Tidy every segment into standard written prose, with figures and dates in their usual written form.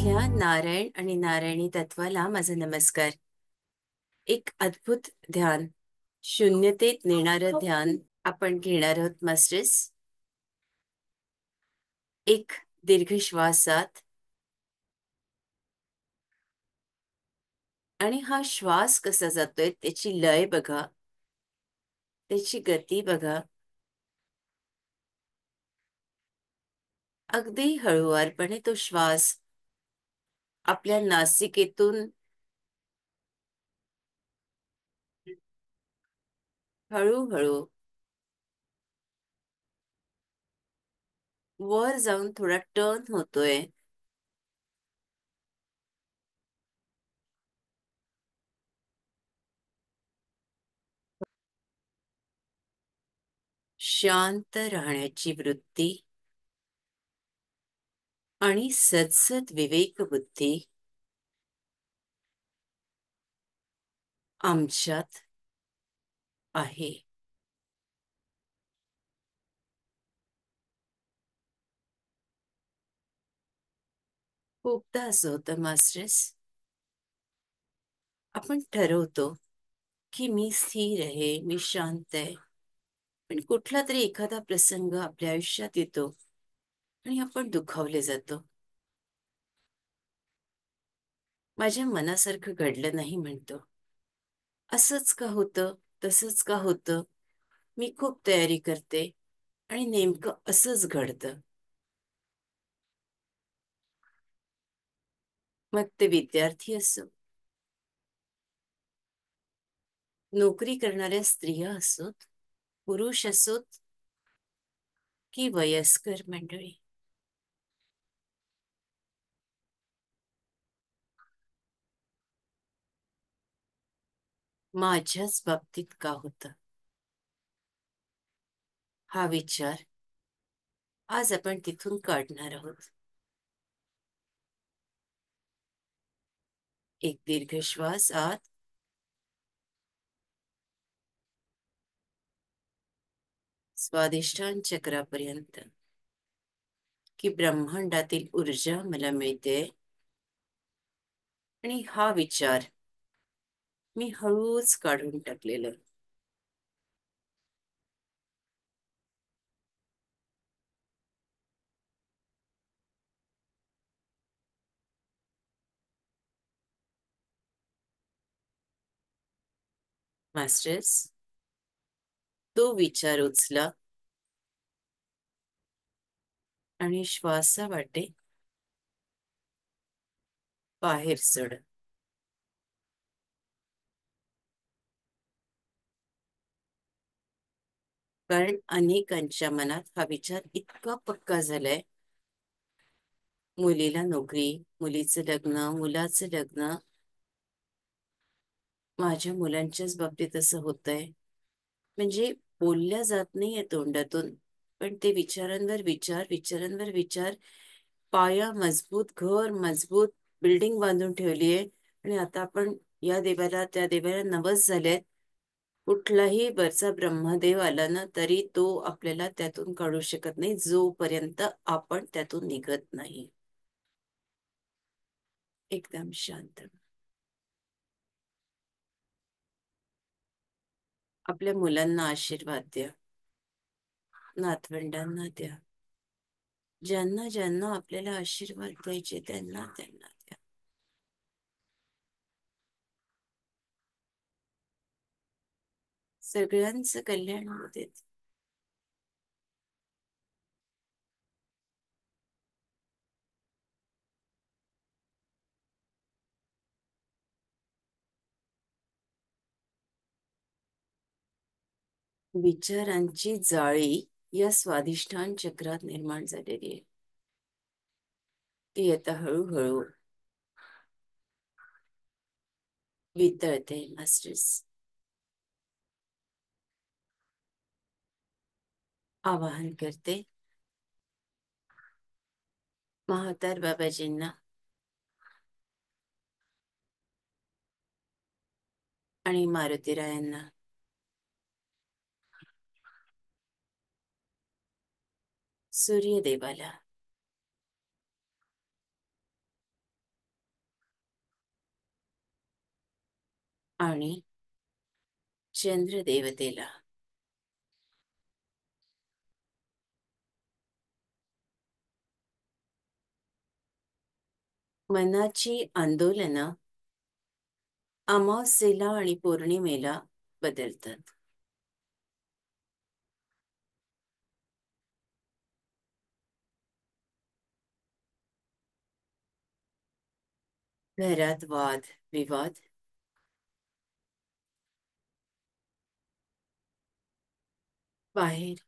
इथल्या नारायण आणि नारायणी तत्वाला माझा नमस्कार. एक अद्भुत ध्यान, शून्यतेत नेणारं ध्यान आपण घेणार आहोत मास्टर्स. एक दीर्घ श्वासात आणि हा श्वास कसा जातोय त्याची लय बघा, त्याची गती बघा. अगदी हळुवारपणे तो श्वास आपल्या नासिकेतून हळूहळू वर जाऊन थोडा टर्न होतोय. शांत राहण्याची वृत्ती आणि सद्सद विवेक बुद्धी आमच्यात आहे. खूपदा असं होतं मास्टर्स, आपण ठरवतो की मी स्थिर आहे, मी शांत आहे, पण कुठला तरी एखादा प्रसंग आपल्या आयुष्यात येतो आणि आपण दुखावले जातो. माझ्या मनासारखं घडलं नाही म्हणतो. असंच का होतं, तसंच का होतं, मी खूप तयारी करते आणि नेमकं असंच घडतं. मग ते विद्यार्थी असो, नोकरी करणाऱ्या स्त्रिया असोत, पुरुष असोत की वयस्कर मंडळी, माझ्याच बाबतीत का होतं हा विचार आज आपण तिथून काढणार आहोत. एक दीर्घ श्वास आत, स्वादिष्टान चक्रापर्यंत, की ब्रह्मांडातील ऊर्जा मला मिळते. आणि हा विचार मी हळूच काढून टाकलेलं. मास्टर्स, तो विचार उचला आणि श्वासा वाटे बाहेर सोड. कारण अनेकांच्या मनात हा विचार इतका पक्का झालाय, मुलीला नोकरी, मुलीचं लग्न, मुलाचं लग्न. माझ्या मुलांच्याच बाबतीत असं होतंय. म्हणजे बोलल्या जात नाहीये तोंडातून, पण ते विचारांवर विचार, विचारांवर विचार. पाया मजबूत, घर मजबूत, बिल्डिंग बांधून ठेवली आहे. आणि आता आपण या देवाला त्या देवाला नवस झालेत. कुठलाही वरचा ब्रह्मदेव आला ना तरी तो आपल्याला त्यातून काढू शकत नाही, जोपर्यंत आपण त्यातून निघत नाही. एकदम शांत. आपल्या मुलांना आशीर्वाद द्या, नातवंडांना द्या, ज्यांना ज्यांना आपल्याला आशीर्वाद द्यायचे त्यांना त्यांना द्या. सगळ्यांचं कल्याण होऊ देत. विचारांची जाळी या स्वाधिष्ठान चक्रात निर्माण झालेली आहे. ती आता हळूहळू वितळते मास्टर्स. आवाहन करते महातार बाबाजींना आणि मारुतीरायांना, सूर्यदेवाला, आणि चंद्रदेवतेला. मनाची आंदोलनं अमावास्येला आणि पौर्णिमेला बदलतात. घरात वाद विवाद, बाहेर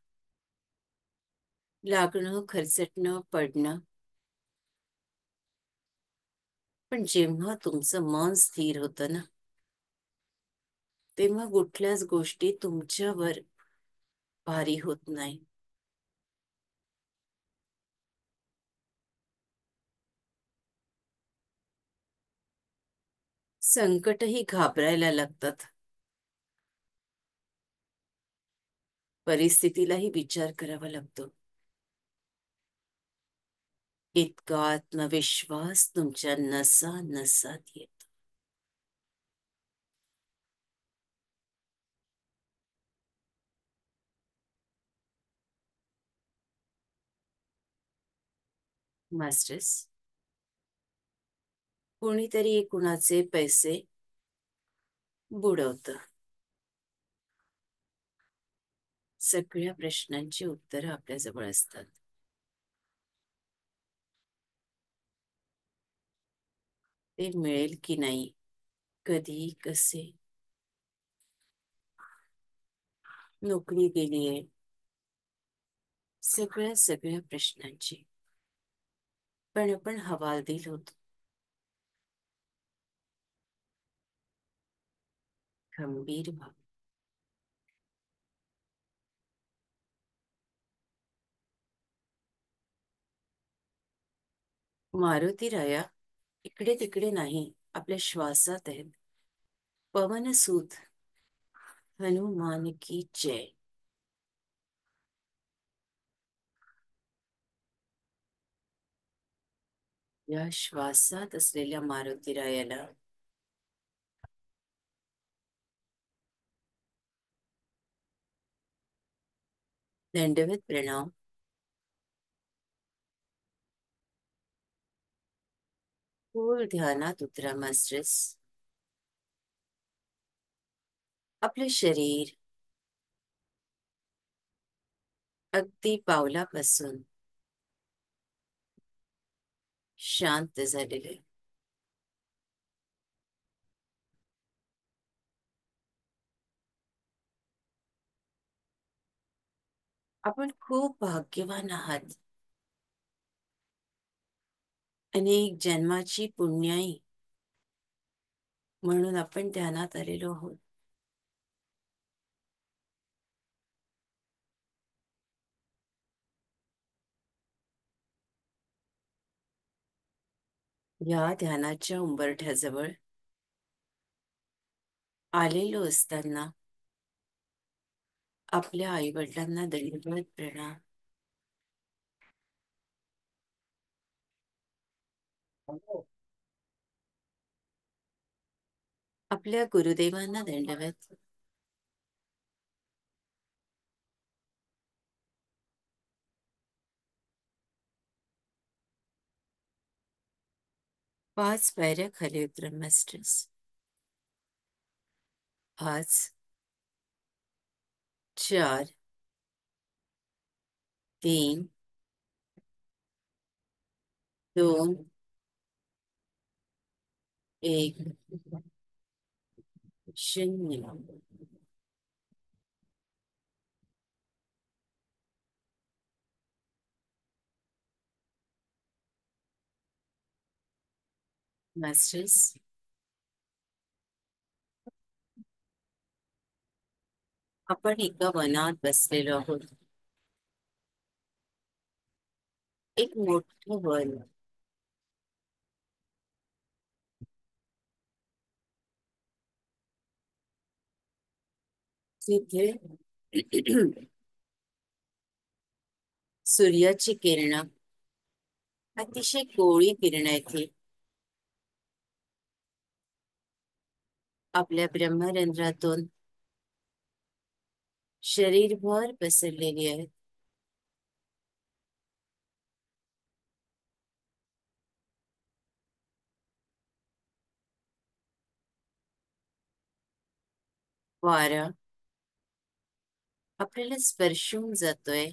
लागणं, खरचटणं, पडणं. पण जेव्हा तुमचं मन स्थिर होतं ना, तेव्हा कुठल्याच गोष्टी तुमच्यावर भारी होत नाही. संकटही घाबरायला लागतात. परिस्थितीलाही विचार करावा लागतो. इतका आत्मविश्वास तुमच्या नसा नसात येतो. मास्टर्स, कोणीतरी कुणाचे पैसे बुडवतं. सगळ्या प्रश्नांची उत्तरं आपल्याजवळ असतात. ते मिळेल की नाही, कधी, कसे. नोकरी गेलीये, सगळ्या सगळ्या प्रश्नांची. पण आपण हवालदिल होतो. खंबीर व्हा. मारुती राया इकडे तिकडे नाही, आपल्या श्वासात आहेत. पवन सूत हनुमान की जय. या श्वासात असलेल्या मारुती रायाला दंडवत प्रणाम. खोल ध्यानात उतरा मास्टर्स. आपले शरीर अगदी पावलापासून शांत झालेले. आपण खूप भाग्यवान आहात. अनेक जन्माची पुण्याई म्हणून आपण ध्यानात आलेलो आहोत. या ध्यानाच्या उंबरठ्याजवळ आलेलो असताना आपल्या आईवडिलांना दंडवत प्रणाम. आपल्या गुरुदेवांना दंडवत. पाच पायऱ्या खाली उतरा मास्टर्स. पाच, चार, तीन, दोन, एक, शून्य. मास्टर्स, आपण एका वनात बसलेलो आहोत. एक मोठं वन. तिथे सूर्याची किरण अतिशय कोवळी किरण आहे ती. आपल्या ब्रह्मरंध्रातून शरीरभर पसरलेली आहेत. वारा आपल्याला स्पर्शून जातोय.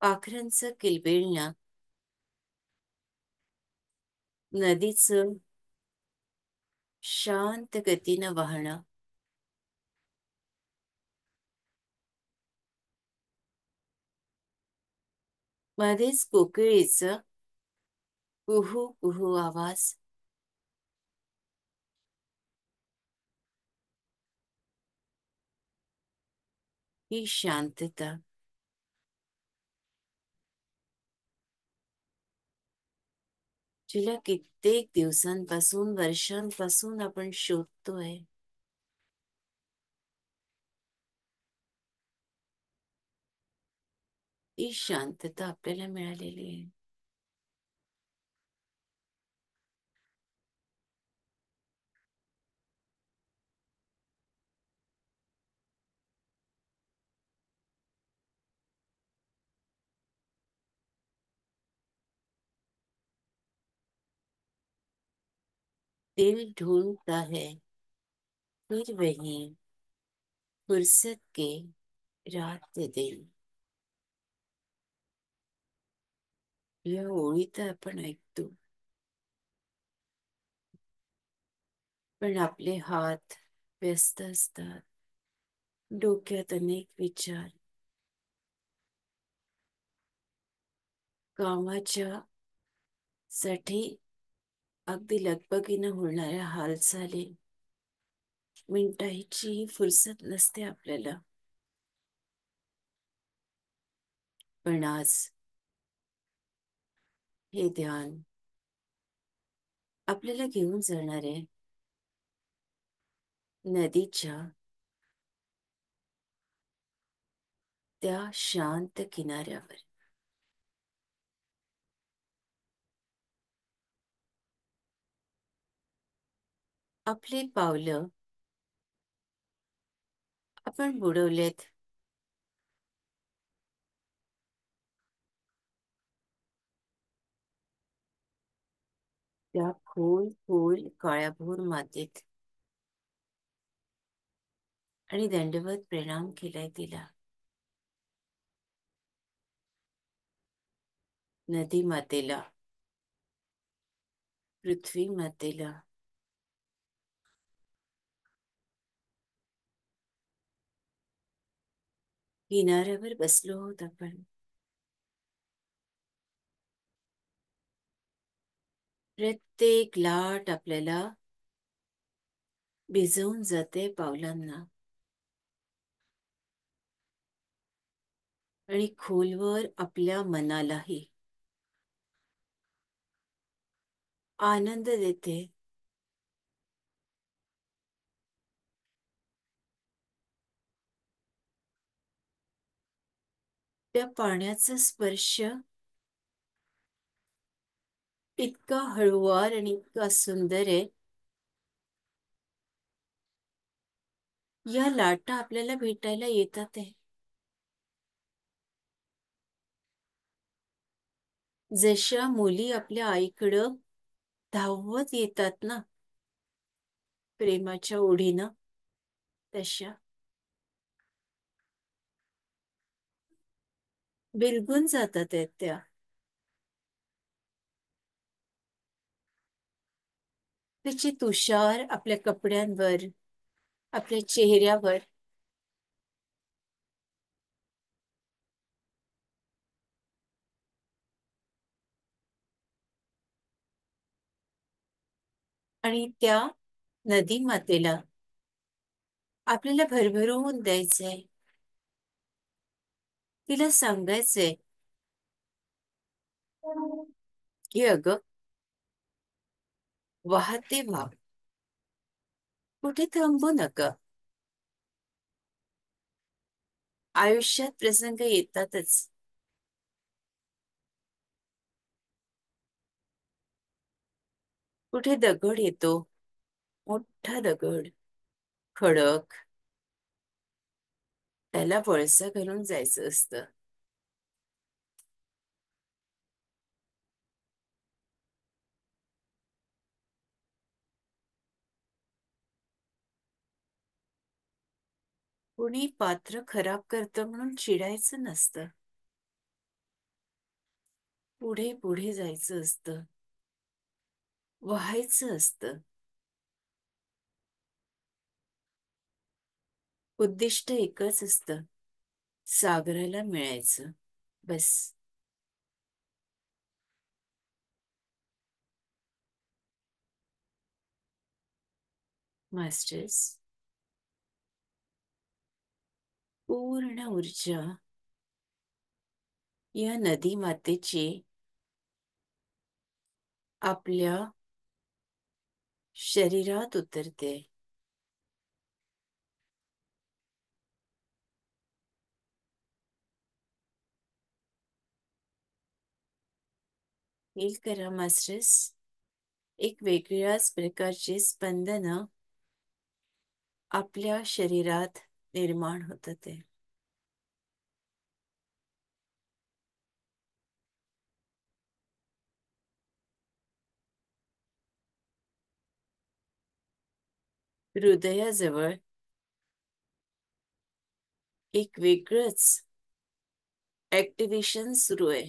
पाखरांचं किलबिलणं, नदीचं शांत गतीनं वाहणं, मध्येच कोकिळीचं कुहू कुहू आवाज, ही शांतता जिला कित्येक दिवसांपासून वर्षांपासून आपण शोधतोय. ही शांतता आपल्याला मिळालेली आहे. दिल ढूंढता है फिर वही फुर्सत के रात दिन. या ओळी तर आपण ऐकतो, पण आपले हात व्यस्त असतात. डोक्यात अनेक विचार, कामाच्या साठी अगदी लगबगीनं होणाऱ्या हालचाली, मिनिटाची फुरसत नसते आपल्याला. पण आज हे ध्यान आपल्याला घेऊन जाणार आहे नदीच्या त्या शांत किनाऱ्यावर. आपली पावलं आपण बुडवलेत त्या खोल खोल काळ्याभोर मातीत आणि दंडवत प्रणाम केलाय तिला, नदी मातेला, पृथ्वी मातेला. किनाऱ्यावर बसलो आहोत आपण. प्रत्येक लाट आपल्याला भिजवून जाते पावलांना, आणि खोलवर आपल्या मनालाही आनंद देते. त्या पाण्याचा स्पर्श इतका हळुवार आणि इतका सुंदर आहे. या लाटा आपल्याला भेटायला येतात आहे. जशा मुली आपल्या आईकडं धावत येतात ना प्रेमाच्या ओढीनं, तशा बिलगून जातात आहेत त्या. त्याचे तुषार आपल्या कपड्यांवर, आपल्या चेहऱ्यावर, आणि त्या नदी मातेला आपल्याला भरभरून द्यायचंय. तिला सांगायचंय की अगं, वाहते व्हा, कुठे थांबू नका. आयुष्यात प्रसंग येतातच. कुठे दगड येतो, मोठा दगड, खडक, त्याला वळसा घालून जायचं असतं. कुणी पात्र खराब करतं म्हणून चिडायचं नसतं. पुढे पुढे जायचं असतं, व्हायचं असतं. उद्दिष्ट एकच असतं, सागराला मिळायचं. बस. मास्टर्स, पूर्ण ऊर्जा या नदी मातेची आपल्या शरीरात उतरते. फील करा मास्टर्स, एक वेगळ्याच प्रकारचे स्पंदन आपल्या शरीरात निर्माण होत ते. हृदयाजवळ एक वेगळंच ऍक्टिव्हेशन सुरू आहे.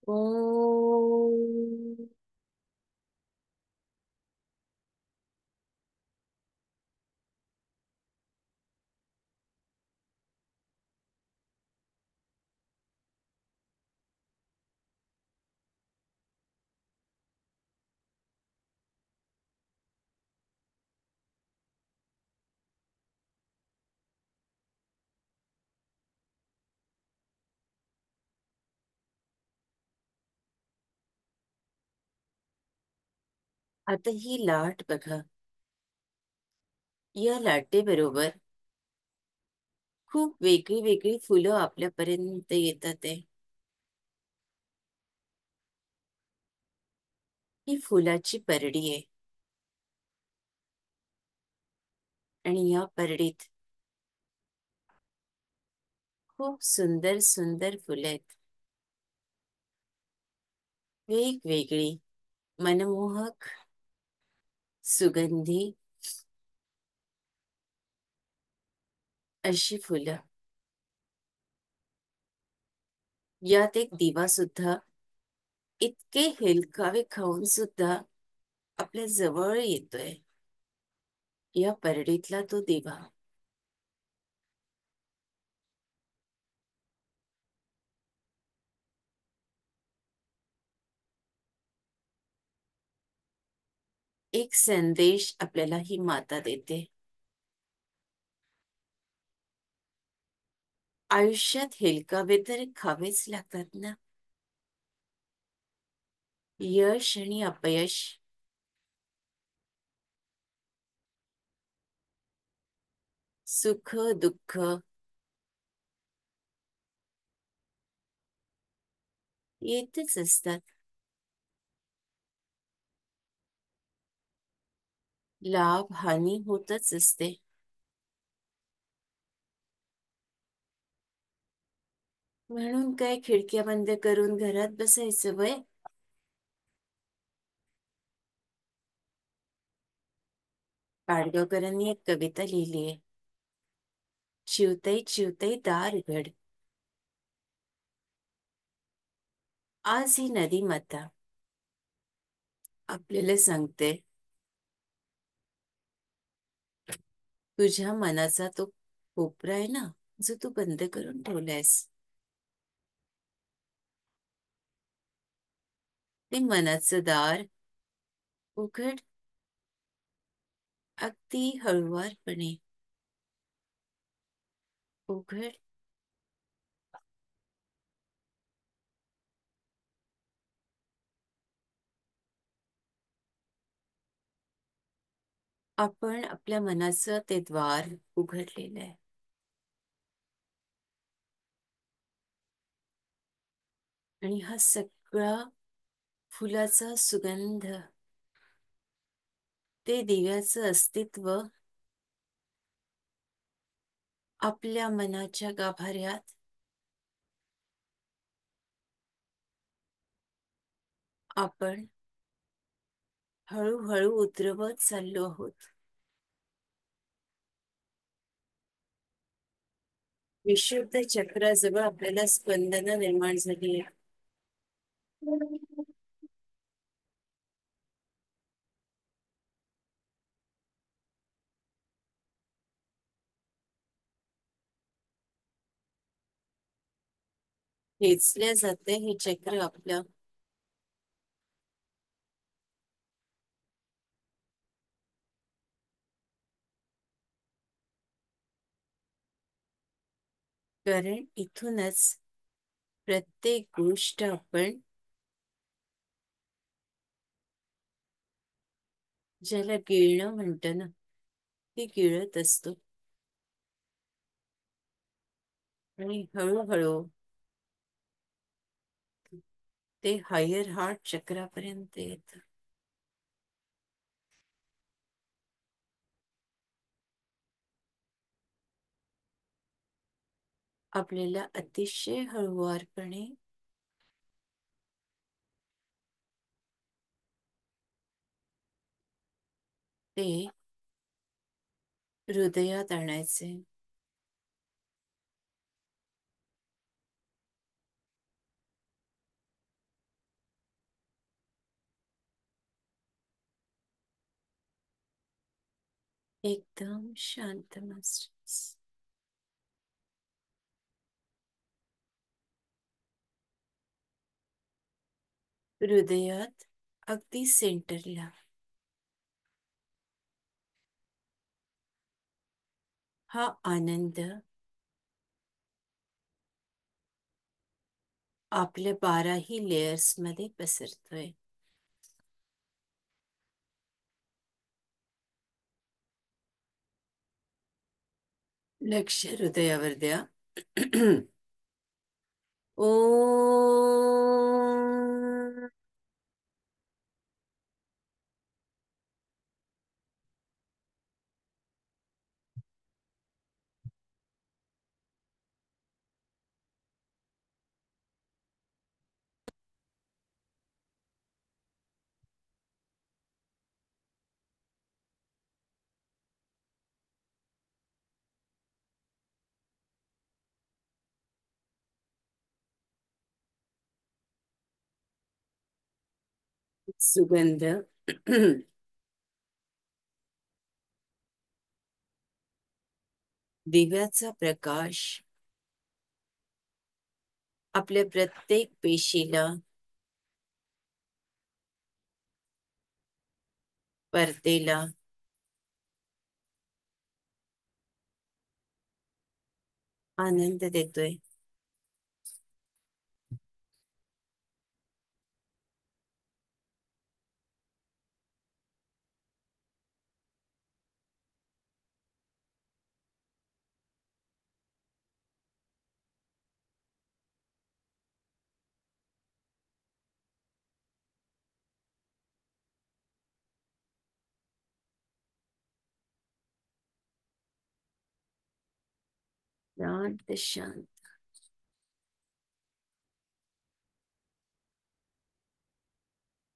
ओम. आता ही लाट बघा, या लाटेबरोबर खूप वेगळी वेगळी फुलं आपल्यापर्यंत येतात आहे. ही फुलाची परडी आहे आणि या परडीत खूप सुंदर सुंदर फुलं आहेत. वेगवेगळी, मनमोहक, सुगंधी अशी फुलं. यात एक दिवा सुद्धा, इतके हेलकावे खाऊन सुद्धा आपल्या जवळ येतोय. या परडीतला तो दिवा. एक संदेश आपल्याला ही माता देते. आयुष्यात हेलकावे तर खावेच लागतात ना. यश आणि अपयश, सुख दुःख येतच असतात. लाभ हानी होतच असते. म्हणून काय खिडक्या बंद करून घरात बसायचं वय? पाडगावकरांनी एक कविता लिहिली आहे, चिवताई चिवताई दार उघड. आज ही नदी माता आपल्याला सांगते, तुझ्या मनाचा तो कोपरा आहे ना, जो तू बंद करून ठेवलायस, ते मनाचं दार उघड. अगदी हळुवारपणे उघड. आपण आपल्या मनाचं ते द्वार उघडलेलं आहे. आणि हा सगळा फुलाचा सुगंध, ते दिव्याचं अस्तित्व आपल्या मनाच्या गाभाऱ्यात आपण हळूहळू उतरवत चाललो आहोत. विशुद्ध चक्राजवळ आपल्याला स्पंदनं निर्माण झाली आहेत. खेचल्या जाते हे चक्र आपलं. कारण इथूनच प्रत्येक गोष्ट आपण ज्याला गिळणं म्हणतो ना, ती गिळत असतो. आणि हळूहळू ते हायर हार्ट चक्रापर्यंत येत. आपल्याला अतिशय हळुवारपणे ते हृदयात आणायचे. एकदम शांत मास्टर्स. हृदयात अगदी सेंटरला हा आनंद आपल्या 12ही लेयर्स मध्ये पसरतोय. लक्ष हृदयावर द्या. ओ सुगंध दिव्याचा प्रकाश आपल्या प्रत्येक पेशीला, परतेला आनंद देतोय. शांत शांत.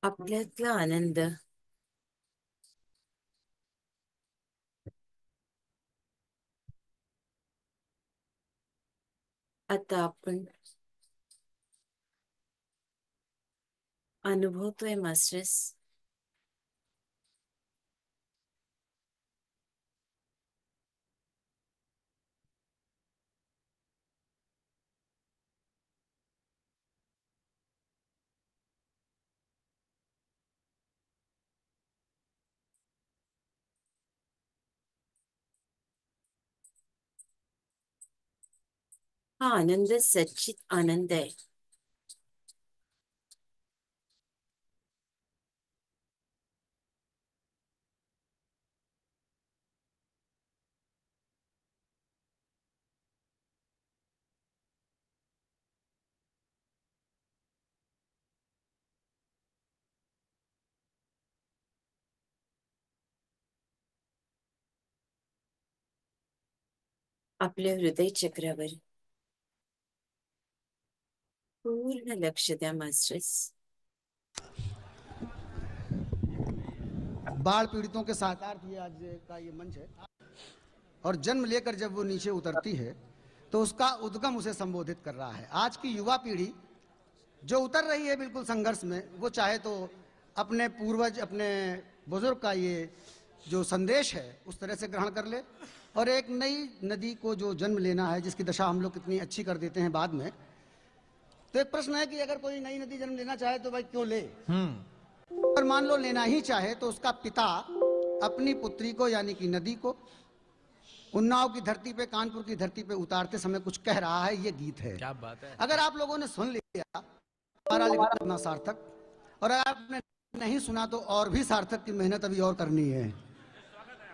आपल्यातला आनंद आता आपण अनुभवतोय मास्टर्स. हा आनंद सच्चित आनंद आहे. आपल्या हृदय चक्रावर पूर्ण लक्ष द्या मास्टर्स. बाढ़ पीड़ितों के साथ ये आज का ये मंच है और जन्म लेकर जब वो नीचे उतरती है तो उसका उद्गम उसे संबोधित कर रहा है. आज की युवा पीढ़ी जो उतर रही है बिल्कुल संघर्ष में, वो चाहे तो अपने पूर्वज अपने बुजुर्ग का ये जो संदेश है उस तरह से ग्रहण कर ले और एक नई नदी को जो जन्म लेना है, जिसकी दशा हम लोग कितनी अच्छी कर देते हैं बाद में. तो एक प्रश्न है कि अगर कोई नई नदी जन्म लेना चाहे तो भाई क्यों ले. और मान लो लेना ही चाहे तो उसका पिता अपनी पुत्री को यानी कि नदी को उन्नाव की धरती पे, कानपुर की धरती पे उतारते समय कुछ कह रहा है. ये गीत है. क्या बात है. अगर आप लोगों ने सुन लिया हमारा लिखना इतना सार्थक, और अगर आपने नहीं सुना तो और भी सार्थक की मेहनत अभी और करनी है.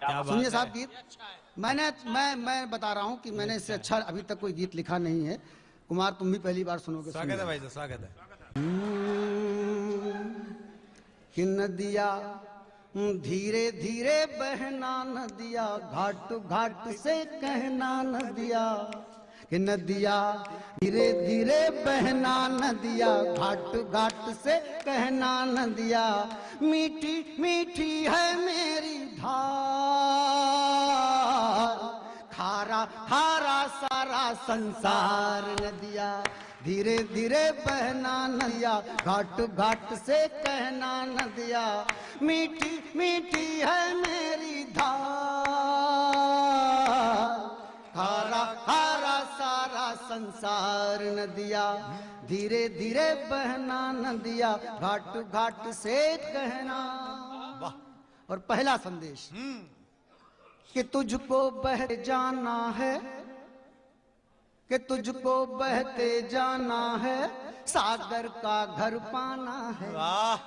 सुनिए साहब गीत. मैं बता रहा हूं कि मैंने इससे अच्छा अभी तक कोई गीत लिखा नहीं है. कुमार तुम भी पहली बार सुनोगे. स्वागत है भाई, स्वागत है. कि नदिया धीरे धीरे बहना नदिया, घाट घाट से कहना नदिया. कि नदिया धीरे धीरे बहना नदिया, घाट घाट से कहना नदिया. मीठी मीठी है मेरी धार, खारा खारा सारा संसार. नदिया धीरे धीरे बहना नदिया, घाट घाट से कहना नदिया. मीठी मीठी है मेरी धार, खारा खारा सारा संसार. नदिया धीरे धीरे बहना नदिया, घाट घाट से कहना. और पहला संदेश कि तुझको बह जाना है, कि तुझको बहते जाना है, सागर का घर पाना है.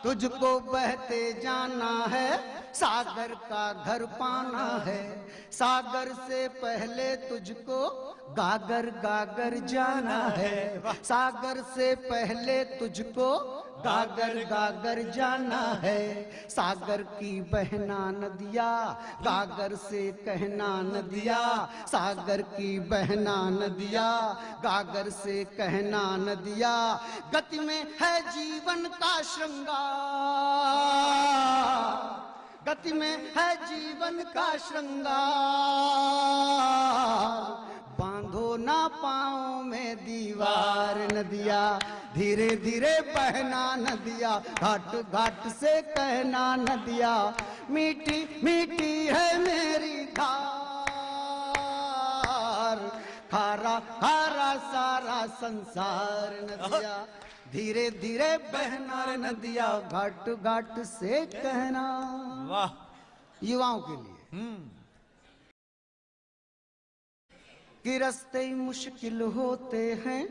तुझको बहते जाना है, सागर का घर पाना है. सागर से पहले तुझको गागर गागर जाना है. सागर से पहले तुझको गागर गागर जाना है. सागर की बहना नदिया, गागर से कहना नदिया. सागर की बहना नदिया, गागर से कहना नदिया. गति में है जीवन का श्रृंगार, गति में है जीवन का श्रृंगार. बांधो ना पाँव में दीवार. नदिया धीरे धीरे बहना नदिया, घाट घाट से कहना नदिया. मीठी मीठी है मेरी धार, खारा खारा सारा संसार. नदिया धीरे धीरे बहना नदिया, घाट घाट से कहना. वाह. युवाओं के लिए कि रास्ते मुश्किल होते हैं,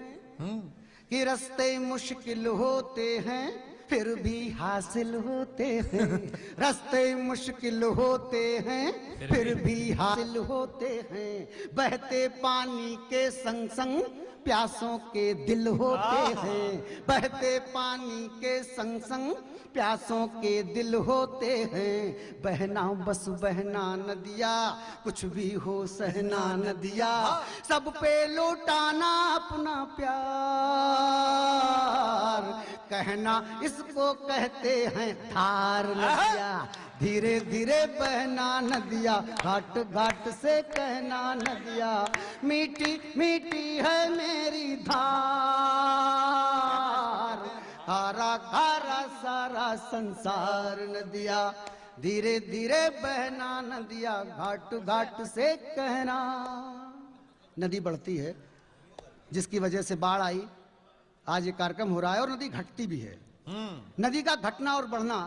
कि रास्ते मुश्किल होते हैं, फिर भी हासिल होते हैं. रास्ते मुश्किल होते हैं, फिर भी हासिल होते हैं. बहते पानी के संग संग प्यासों के दिल होते हैं. बहते पानी के संग संग प्यासों के दिल होते हैं. बहना बस बहना नदिया, कुछ भी हो सहना नदिया. सब पे लौटाना अपना प्यार, कहना इसको कहते हैं थार. नदिया धीरे धीरे बहना नदिया, घाट घाट से कहना नदिया. मीठी मीठी है मेरी धार, खारा खारा सारा संसार. नदिया धीरे धीरे बहना नदिया, घाट घाट से कहना. नदी बढ़ती है, जिसकी वजह से बाढ़ आई. आज ये कार्यक्रम हो रहा है और नदी घटती भी है. नदी का घटना और बढ़ना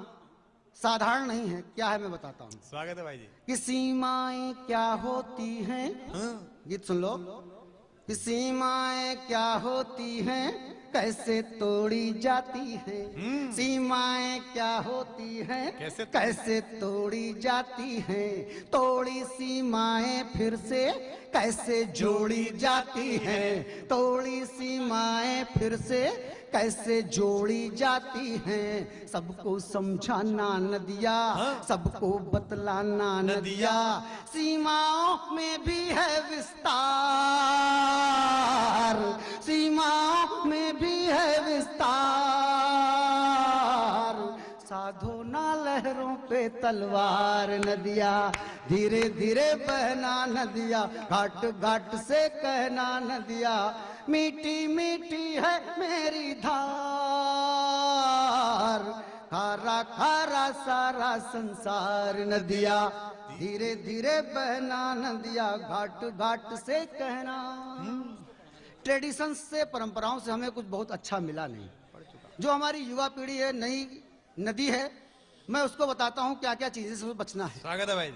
साधारण नहीं है. क्या है मैं बताता हूँ. स्वागत है भाई जी. कि सीमाएं क्या होती हैं. गीत सुन लो. कि सीमाएं क्या होती हैं, कैसे तोड़ी जाती हैं. सीमाएं क्या होती हैं, कैसे तोड़ी जाती हैं. तोड़ी सीमाएं फिर से कैसे जोड़ी जाती हैं. तोड़ी सीमाएं फिर से कैसे जोड़ी जाती हैं, सबको समझाना नदिया, सबको बतलाना नदिया, सीमाओं में भी है विस्तार, सीमाओं में भी है विस्तार, साधो ना लहरों पे तलवार नदिया, धीरे धीरे बहना नदिया, घाट घाट से कहना नदिया, मीठी मीठी है मेरी धार, खारा खारा सारा संसार नदिया, धीरे धीरे बहना नदिया, घाट घाट से कहना। ट्रेडिशंस से, परंपराओं से हमें कुछ बहुत अच्छा मिला नहीं। जो हमारी युवा पीढ़ी है, नई नदी है, मैं उसको बताता हूं क्या क्या चीजें से बचना है। स्वागत है भाई।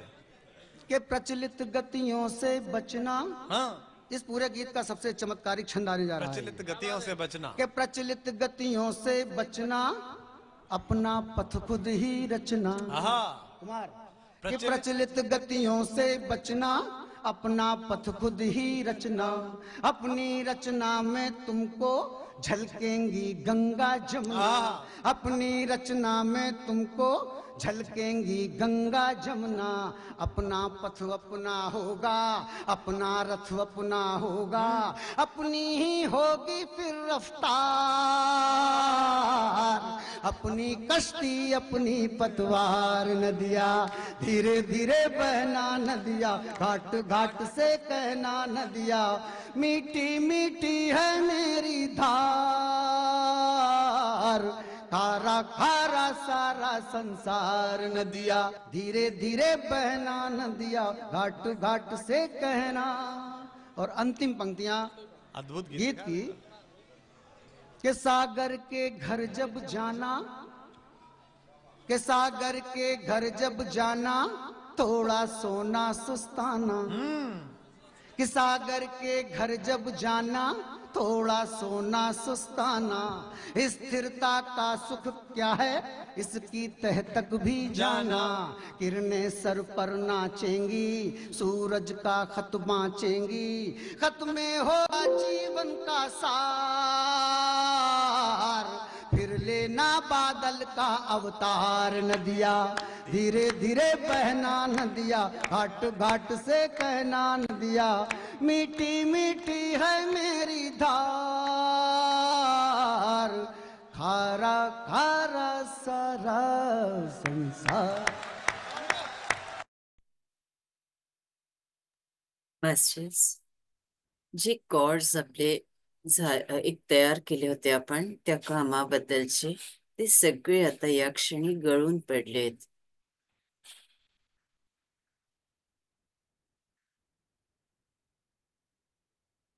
कि प्रचलित गतियों से बचना, हाँ, इस पूरे गीत का सबसे चमत्कारिक छंद आने जा रहा है। प्रचलित गतियों से बचना। कि प्रचलित गतियों से बचना, अपना पथ खुद ही रचना। आहा, कुमार, कि प्रचलित गतियों से बचना, अपना पथ खुद ही रचना, अपनी रचना में तुमको झलकेंगी गंगा जमुना, अपनी रचना में तुमको झलकेंगी गंगा जमुना, अपना पथ अपना होगा, अपना रथ अपना होगा, अपनी ही होगी फिर रफ्तार, अपनी कश्ती अपनी पतवार नदिया, धीरे धीरे बहना नदिया, घाट घाट से कहना नदिया, मीठी मीठी है मेरी धार, खारा खारा सारा संसार नदिया, धीरे धीरे बहना नदिया, घाट घाट से कहना। और अंतिम पंक्तियां अद्भुत गीत की, कि सागर के घर जब जाना, कि सागर के घर जब जाना, थोड़ा सोना सुस्ताना, कि सागर के घर जब जाना, थोड़ा सोना सुस्ताना, स्थिरता का सुख क्या है इसकी तह तक भी जाना, किरणें सर पर नाचेंगी, सूरज का खत बाँचेंगी, खत में होगा जीवन का सार, फिर लेना बादल का अवतार नदिया, धीरे धीरे बहना नदिया, घाट घाट से कहना नदिया, मीठी मीठी है मेरी धार, खारा खारा सारा संसार। मास्टर्स, जे कॉर्ड्स आपले एक तयार केले होते आपण त्या कामाबद्दलचे, ते सगळे आता या क्षणी गळून पडलेत.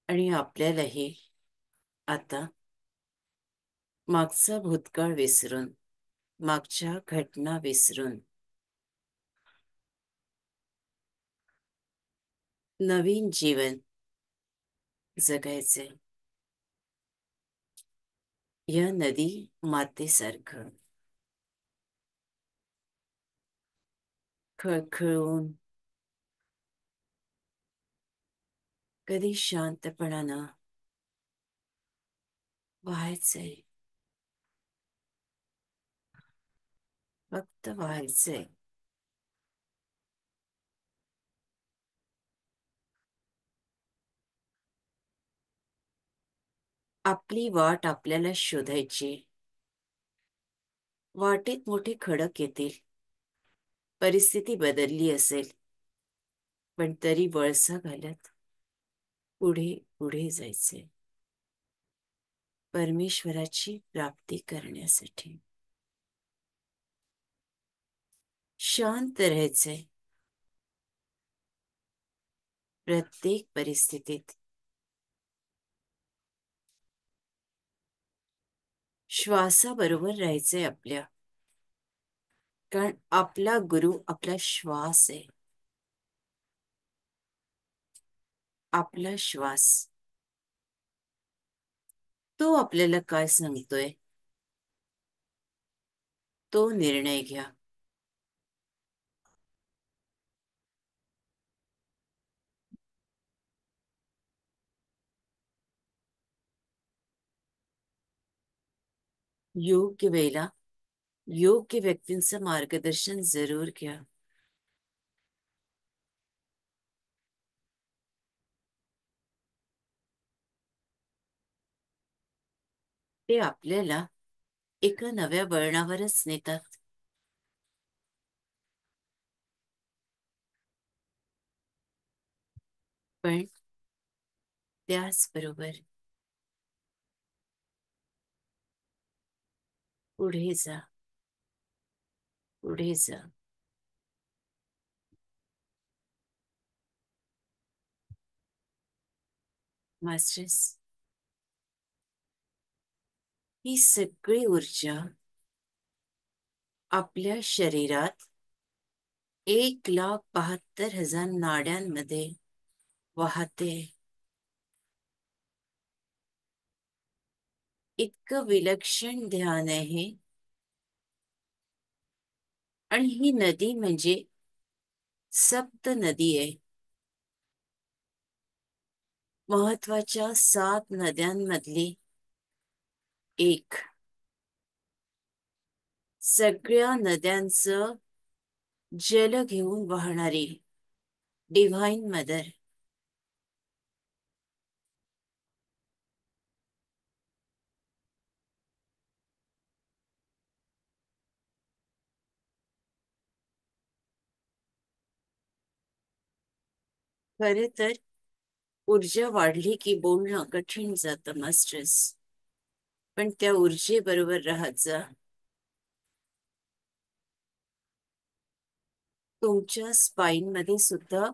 आणि आपल्यालाही आता मागचा भूतकाळ विसरून, मागच्या घटना विसरून, नवीन जीवन जगायचे या नदी मातेसारखं खळखळून, कधी शांतपणानं व्हायचंय, फक्त व्हायचंय. आपली वाट आपल्याला शोधायची. वाटेत मोठे खडक येतील, परिस्थिती बदलली असेल, पण तरी वळसा घालत पुढे पुढे जायचे, परमेश्वराची प्राप्ती करण्यासाठी. शांत राहायचे प्रत्येक परिस्थितीत. श्वासाबरोबर राहायचंय आपल्या, कारण आपला गुरु आपला श्वास आहे. आपला श्वास तो आपल्याला काय सांगतोय तो निर्णय घ्या. योग्य वेळेला योग्य व्यक्तींचं मार्गदर्शन जरूर घ्या. ते आपल्याला एका नव्या वळणावरच नेतात. पण त्याचबरोबर पुढे जा, पुढे जा. मास्टर्स, ही सगळी ऊर्जा आपल्या शरीरात 1,72,000 नाड्यांमध्ये वाहते. इतकं विलक्षण ध्यान आहे. आणि ही नदी म्हणजे सप्त नदी आहे. महत्वाच्या 7 नद्यांमधली एक. सगळ्या नद्यांचं जल घेऊन वाहणारी डिव्हाइन मदर. खरे तर ऊर्जा वाढली की बोलणं कठीण जातं मास्टर्स. पण त्या ऊर्जेबरोबर राहत जा. तुमच्या स्पाइन मध्ये सुद्धा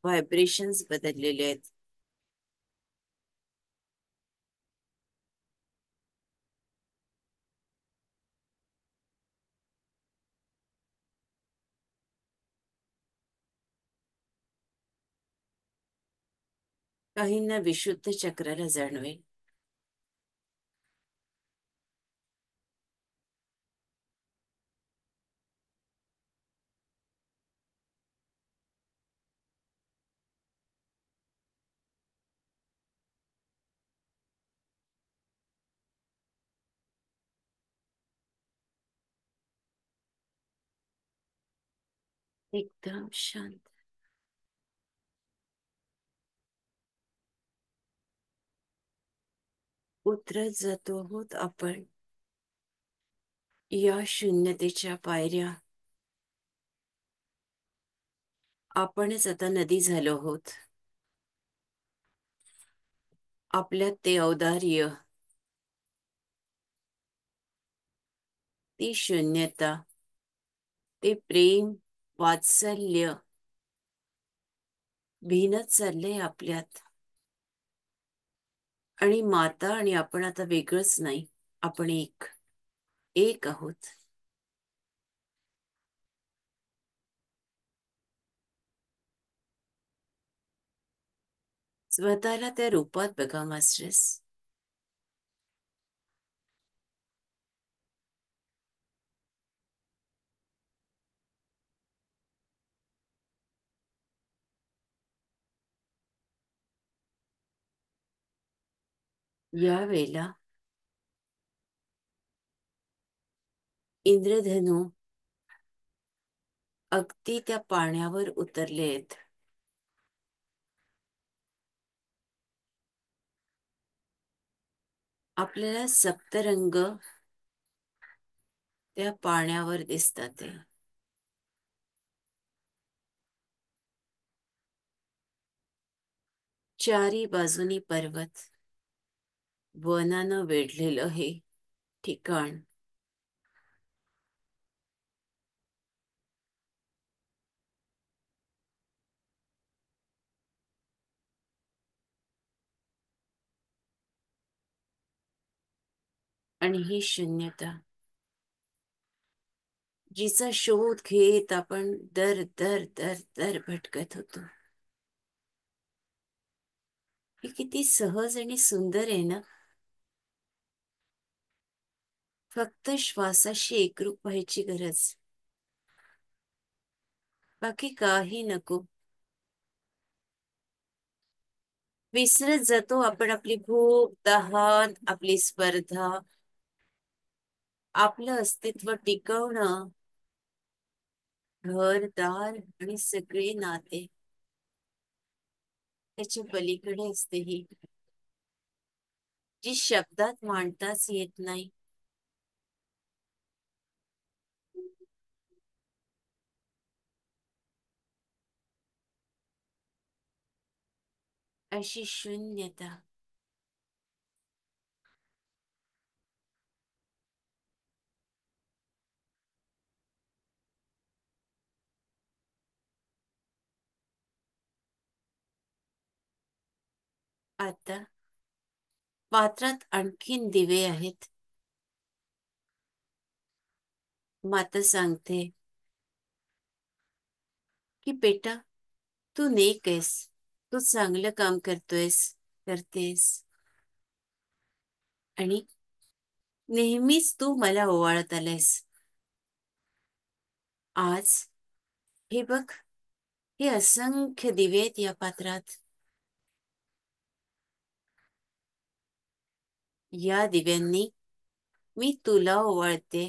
व्हायब्रेशन्स बदललेले आहेत. काहींना विशुद्ध चक्राला जाणवेल. एकदम शांत. उतरत जातो आहोत आपण या शून्यतेच्या पायऱ्या. आपणच आता नदी झालो आहोत. आपल्यात ते औदार्य, ती शून्यता, ते प्रेम, वात्सल्य भिनत चाललंय आपल्यात. आणि माता आणि आपण आता वेगळंच नाही. आपण एक एक आहोत. स्वतःला त्या रूपात बघा मास्टर्स. यावेळेला इंद्रधनु अगदी त्या पाण्यावर उतरले आहेत. आपल्याला सप्तरंग त्या पाण्यावर दिसतात ते. चारी बाजूनी पर्वत, वनानं वेढलेलं हे ठिकाण. आणि ही शून्यता जिचा शोध घेत आपण दर दर दर दर भटकत होतो. हे किती सहज आणि सुंदर आहे ना. फक्त श्वासाशी एकरूप व्हायची गरज. बाकी काही नको. विसरत जातो आपण आपली भूक, तहान, आपली स्पर्धा. आपलं अस्तित्व टिकवणं, घरदार आणि सगळे नाते, त्याच्या पलीकडे असते ही, जी शब्दात मांडताच येत नाही. अशी शून्यता. आता पात्रात आणखीन दिवे आहेत. माता सांगते की बेटा, तू नेक आहेस, तू चांगलं काम करतोयस, करतेस, आणि नेहमीच तू मला ओवाळत आलायस. आज हे बघ, हे असंख्य दिवे आहेत या पात्रात. या दिव्यांनी मी तुला ओवाळते.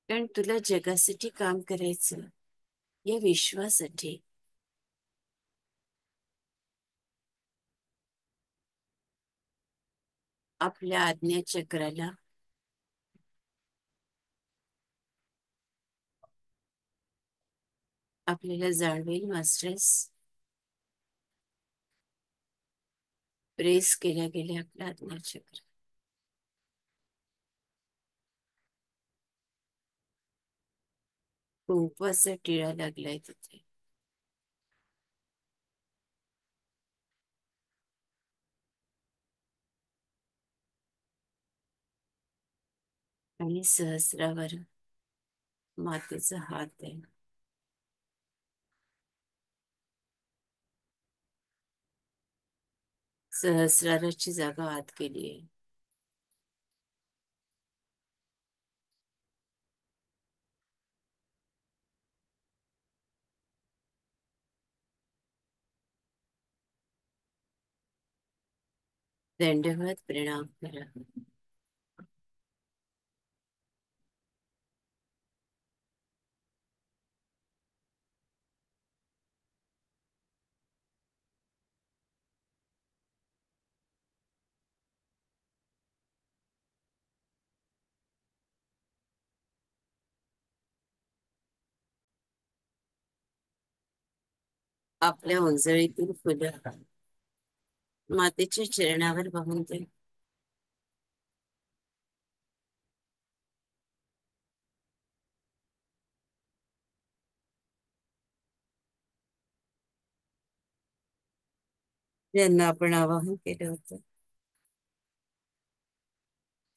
कारण तुला जगासाठी काम करायचं, या विश्वासाठी. आपल्या आज्ञाचक्राला आपल्याला जाणवेल मास्टर्स, प्रेस केल्या गेल्या आपल्या आज्ञाचक्र. कुंकवाचा टिळा लागलाय तिथे. आणि सहस्रावर मातेचा हात आहे. सहस्राराची जागा आत केली आहे. दंडवत प्रणाम करा. आपल्या ओंजळीतील फुलं मातेच्या चरणावर वाहून दे. ज्यांना आपण आवाहन केलं होतं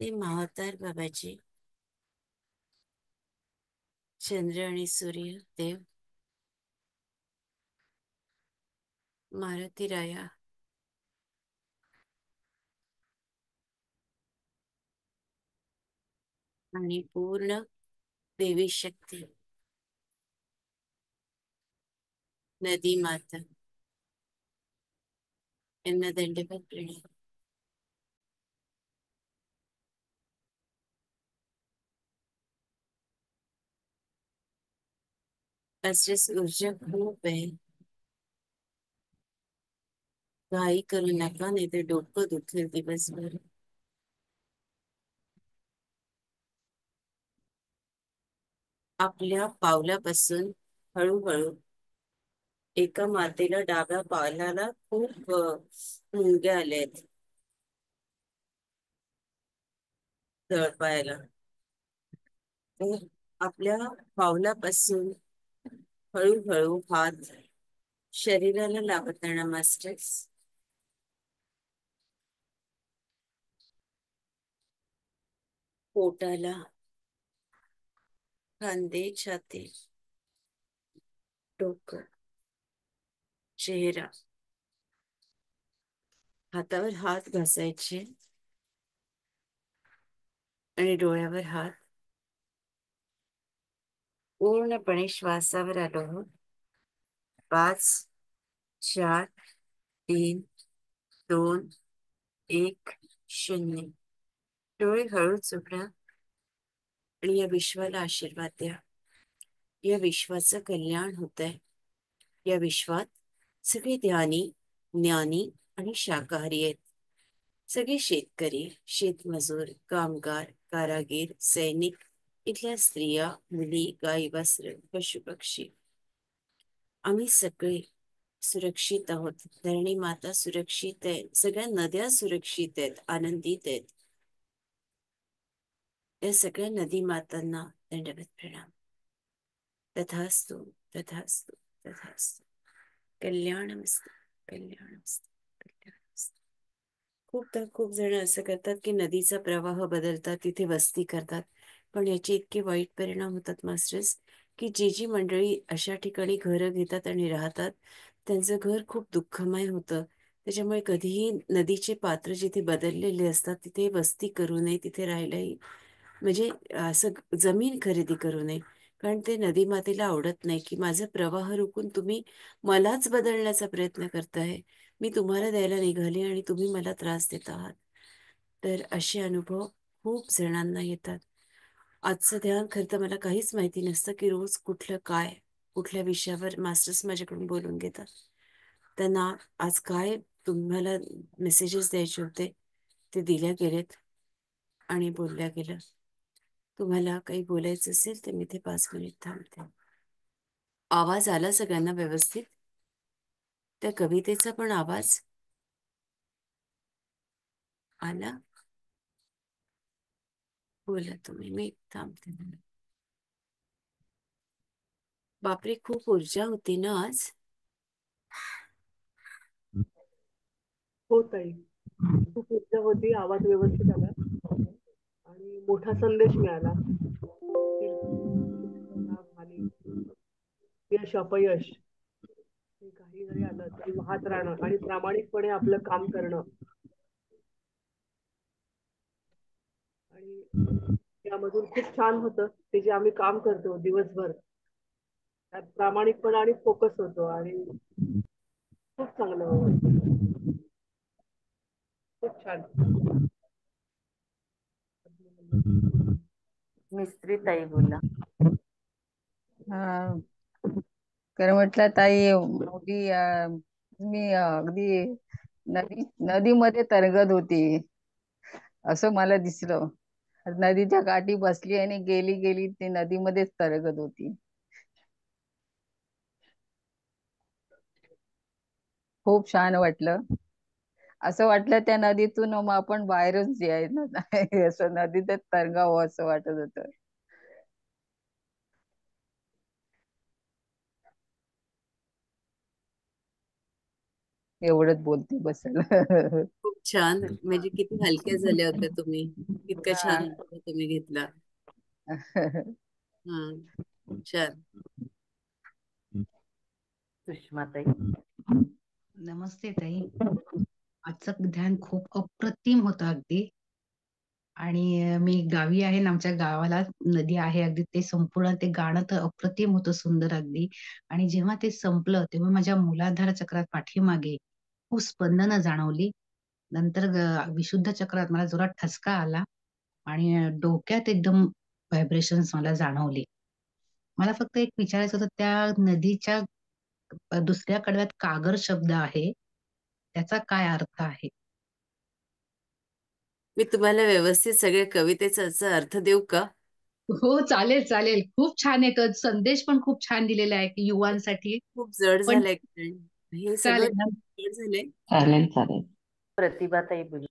ते महावतार बाबाजी, चंद्र आणि सूर्य देव, मारुती राया, आणि पूर्ण देवी शक्ती, नदी माता, यांना दंडवत प्रणाम. अस्ट्रेस ऊर्जा खूप आहे. घाई करू नका, नाही तर डोकं दुखेल दिवसभर. आपल्या पावलापासून हळूहळू एका मातेला डाव्या पावलाला खूप मुंग्या आल्यात तळपायाला. तर आपल्या पावलापासून हळूहळू हात शरीराला लागताना मास्टर्स, पोटाला, खांदे, छाती, डोकं, चेहरा, हातावर हात घासायचे आणि डोळ्यावर हात. पूर्णपणे श्वासावर आलो आहोत. 5, 4, 3, 2, 1, 0. डोळे हळूच उघडा आणि या विश्वाला आशीर्वाद द्या. या विश्वाचं कल्याण होतंय. या विश्वात सगळे ध्यानी, ज्ञानी आणि शाकाहारी आहेत. सगळे शेतकरी, शेतमजूर, कामगार, कारागीर, सैनिक, इथल्या स्त्रिया, मुली, गाई, वासरं, पशुपक्षी, आम्ही सगळे सुरक्षित आहोत. धरणी माता सुरक्षित आहे. सगळ्या नद्या सुरक्षित आहेत, आनंदित आहेत. या सगळ्या नदी मातांना दंडवत प्रणाम. तथास्तु, तथास्तु, तथास्तु. कल्याणमस्तु, कल्याणमस्तु, कल्याणमस्तु. खूप जण असं करतात की नदीचा प्रवाह बदलतात, तिथे वस्ती करतात. पण याचे इतके वाईट परिणाम होतात मास्टर्स, की जी जी मंडळी अशा ठिकाणी घरं घेतात आणि राहतात, त्यांचं घर खूप दुःखमय होतं. त्याच्यामुळे कधीही नदीचे पात्र जिथे बदललेले असतात तिथे वस्ती करू नये, तिथे राहायलाही म्हणजे असं जमीन खरेदी करू नये. कारण ते नदी मातेला आवडत नाही की माझा प्रवाह रोखून तुम्ही मलाच बदलण्याचा प्रयत्न करताय. मी तुम्हाला द्यायला निघाली आणि तुम्ही मला त्रास देत आहात. तर असे अनुभव खूप जणांना येतात. आजचं ध्यान खरं तर मला काहीच माहिती नसतं की रोज कुठलं काय, कुठल्या विषयावर मास्टर्स माझ्याकडून बोलून घेतात. त्यांना आज काय तुम्हाला मेसेजेस द्यायचे होते ते दिल्या गेलेत आणि बोलल्या गेलं. तुम्हाला काही बोलायचं असेल तर मी इथे 5 मिनिट थांबते. आवाज आला सगळ्यांना व्यवस्थित? त्या कवितेचा पण आवाज आला? बोला तुम्ही, मी थांबते. बापरे, खूप ऊर्जा होती ना आज. हो ताई, खूप ऊर्जा होती, आवाज व्यवस्थित आला आणि मोठा संदेश मिळाला. लाभ हानी, यश अपयश हे काही जरी आलं तरी वाहत राहणं आणि प्रामाणिकपणे आपलं काम करणं आणि त्यामधून खूप छान होतं. ते जे आम्ही काम करतो दिवसभर त्यात प्रामाणिकपणा आणि फोकस होतो आणि खूप चांगलं होतं. खूप छान. मिस्त्री ताई बोला. हा, तर म्हटलं ताई मोठी मी अगदी नदीमध्ये तरंगत होती असं मला दिसलं. नदीच्या काठी बसली आणि गेली गेली ती नदीमध्येच तरंगत होती. खूप छान वाटलं. असं वाटलं त्या नदीतून मग आपण बाहेरच यायचं नाही असं नदीतच तरंगावं असं वाटत होतं. एवढंच बोलते बसल. खूप छान, म्हणजे किती हलक्या झाल्या होत्या तुम्ही. इतका छान हा. अनुभव तुम्ही घेतला. हम्म, छान. सुषमाताई. नमस्ते ताई. आजचं ध्यान खूप अप्रतिम होतं अगदी. आणि मी गावी आहे आणि आमच्या गावाला नदी आहे अगदी. ते संपूर्ण ते गाणं तर अप्रतिम होतं, सुंदर अगदी. आणि जेव्हा ते संपलं तेव्हा माझ्या मूलाधार चक्रात पाठीमागे खूप स्पंदनं जाणवली. नंतर विशुद्ध चक्रात मला जोरात ठसका आला आणि डोक्यात एकदम व्हायब्रेशन्स मला जाणवले. मला फक्त एक विचारायचं होतं, त्या नदीच्या दुसऱ्या कडव्यात कागर शब्द आहे. त्याचा काय अर्थ आहे? मी तुम्हाला व्यवस्थित सगळ्या कवितेचा अर्थ देऊ का? हो, चालेल, चालेल. खूप छान आहे तो संदेश पण खूप छान दिलेला आहे, की युवांसाठी. खूप जड पण झालंय हे सगळं चालेल ना? जड झालंय. चालेल, चालेल. प्रतिभाताई बोला.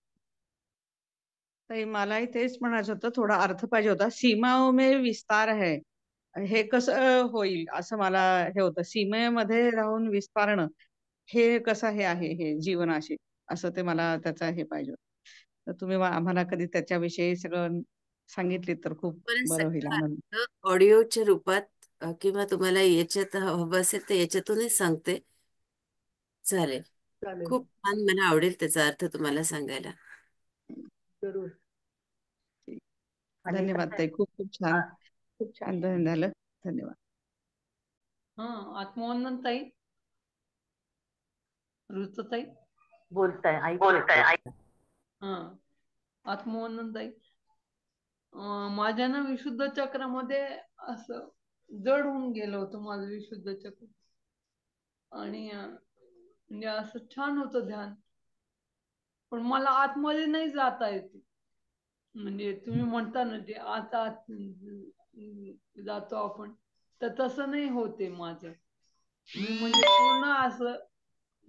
ताई मलाही तेच म्हणायचं होतं, थोडा अर्थ पाहिजे होता. सीमाओं में विस्तार है. हे कसं होईल असं मला हे होतं. सीमेमध्ये राहून विस्तारणं हे कसं हे आहे हे जीवनाशी, असं ते मला त्याचा हे पाहिजे होतं. तर तुम्ही आम्हाला कधी त्याच्याविषयी सगळं सांगितलीत तर खूप पण बरं होईल. सगळं आनंद. अर्थ ऑडिओच्या रूपात किंवा तुम्हाला याच्यात हवं असेल तर याच्यातूनच सांगते. चालेल. चालेल. खूप छान, मला आवडेल त्याचा अर्थ तुम्हाला सांगायला. जरूर. धन्यवाद ताई, खूप खूप छान, खूप छान झालं. धन्यवाद. आत्मवंदन ताई, रुचताई. बोलताय, ऐकू येतंय. आत्मवंदन ताई, माझ्या ना विशुद्ध चक्रामध्ये असं जड होऊन गेलं होतं माझं विशुद्ध चक्र. आणि म्हणजे असं छान होतं ध्यान, पण मला आतमध्ये नाही जाता येते. म्हणजे तुम्ही म्हणता ना ते आता जातो आपण, तर तसं नाही होते माझं. मी म्हणजे पूर्ण असं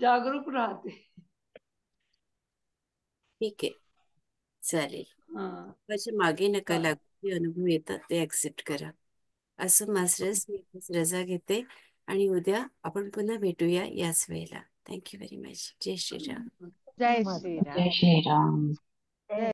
जागरूक राहते. ठीक आहे, चालेल. हा त्याच्या मागे नका चा- लागू, जे अनुभव येतात ते ऍक्सेप्ट करा. असं मास्टर्स, मी इथेच रजा घेते आणि उद्या आपण पुन्हा भेटूया याच वेळेला. Thank you very much. जय श्रीराम. जय श्रीराम. जय श्रीराम. जय